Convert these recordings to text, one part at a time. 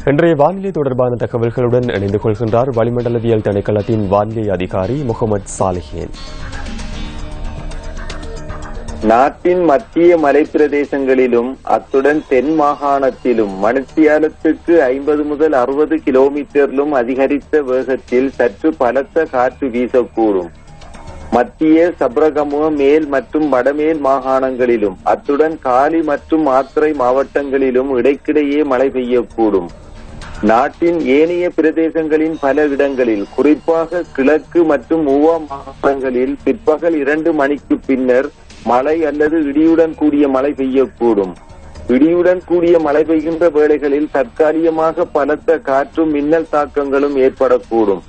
இன்றைய வானிலை தொடர்பான தகவல்களுடன் இணைந்து கொள்கின்றார் வளிமண்டலவியல் திணைக்களத்தின் வானிலை அதிகாரி முகமது சாலிஹின். நாட்டின் மத்திய மலைப்பிரதேசங்களிலும் அத்துடன் தென் மாகாணத்திலும் மணித்தியாலத்துக்கு 50 முதல் 60 கிலோமீட்டரிலும் அதிகரித்த வேகத்தில் சற்று பலத்த காற்று வீசக்கூடும். மத்திய சப்ரகமுவ மேல் மற்றும் வடமேல் மாகாணங்களிலும் அத்துடன் காலி மற்றும் மாத்தறை மாவட்டங்களிலும் இடைக்கிடையே மழை பெய்யக்கூடும். நாட்டின் ஏனைய பிரதேசங்களின் பல இடங்களில் குறிப்பாக கிழக்கு மற்றும் ஊவா மாகாணங்களில் பிற்பகல் 2 மணிக்கு பின்னர் மழை அல்லது இடியுடன் கூடிய மழை பெய்யக்கூடும். இடியுடன் கூடிய மழை பெய்கின்ற வேளைகளில் தற்காலிகமாக பலத்த காற்றும் மின்னல் தாக்கங்களும் ஏற்படக்கூடும்.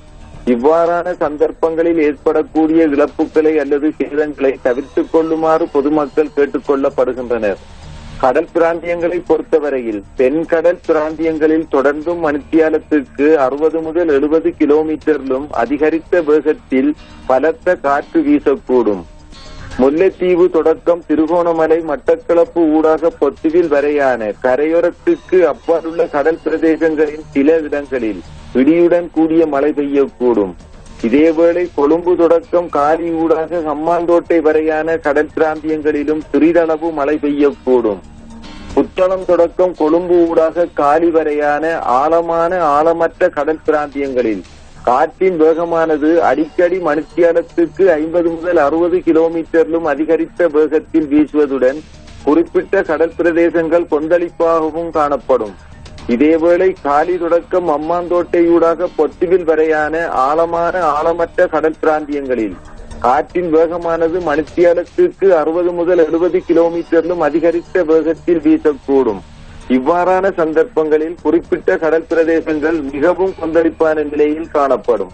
இவ்வாறான சந்தர்ப்பங்களில் ஏற்படக்கூடிய இழப்புகளை அல்லது சேதங்களை தவிர்த்துக் கொள்ளுமாறு பொதுமக்கள் கேட்டுக் கொள்ளப்படுகின்றனர். கடல் பிராந்தியங்களை பொறுத்தவரையில் தென்கடல் பிராந்தியங்களில் தொடர்ந்தும் மணித்தியாலத்துக்கு 60 முதல் 70 கிலோமீட்டரிலும் அதிகரித்த வேகத்தில் பலத்த காற்று வீசக்கூடும். முல்லைத்தீவு தொடக்கம் திருகோணமலை மட்டக்களப்பு ஊடாக பொத்துவில் வரையான கரையோரத்துக்கு அப்பாலுள்ள கடல் பிரதேசங்களின் சில இடங்களில் இடியுடன் கூடிய மழை பெய்யக்கூடும். இதேவேளை கொழும்பு தொடக்கம் காலி ஊடாக ஹம்மாந்தோட்டை வரையான கடல் பிராந்தியங்களிலும் சிறிதளவு மழை பெய்யக்கூடும். புத்தளம் தொடக்கம் கொழும்பு ஊடாக காலி வரையான ஆழமற்ற கடல் பிராந்தியங்களில் காற்றின் வேகமானது அடிக்கடி மணித்தியாலத்துக்கு 50 முதல் 60 கிலோமீட்டரிலும் அதிகரித்த வேகத்தில் வீசுவதுடன் குறிப்பிட்ட கடல் பிரதேசங்கள் கொந்தளிப்பாகவும் காணப்படும். இதேவேளை காலி தொடக்கம் அம்மாந்தோட்டையூடாக பொத்துவில் வரையான ஆழமற்ற கடல் பிராந்தியங்களில் காற்றின் வேகமானது மணித்தியாலத்துக்கு 60 முதல் 70 கிலோமீட்டரிலும் அதிகரித்த வேகத்தில் வீசக்கூடும். இவ்வாறான சந்தர்ப்பங்களில் குறிப்பிட்ட கடல் பிரதேசங்கள் மிகவும் கொந்தளிப்பான நிலையில் காணப்படும்.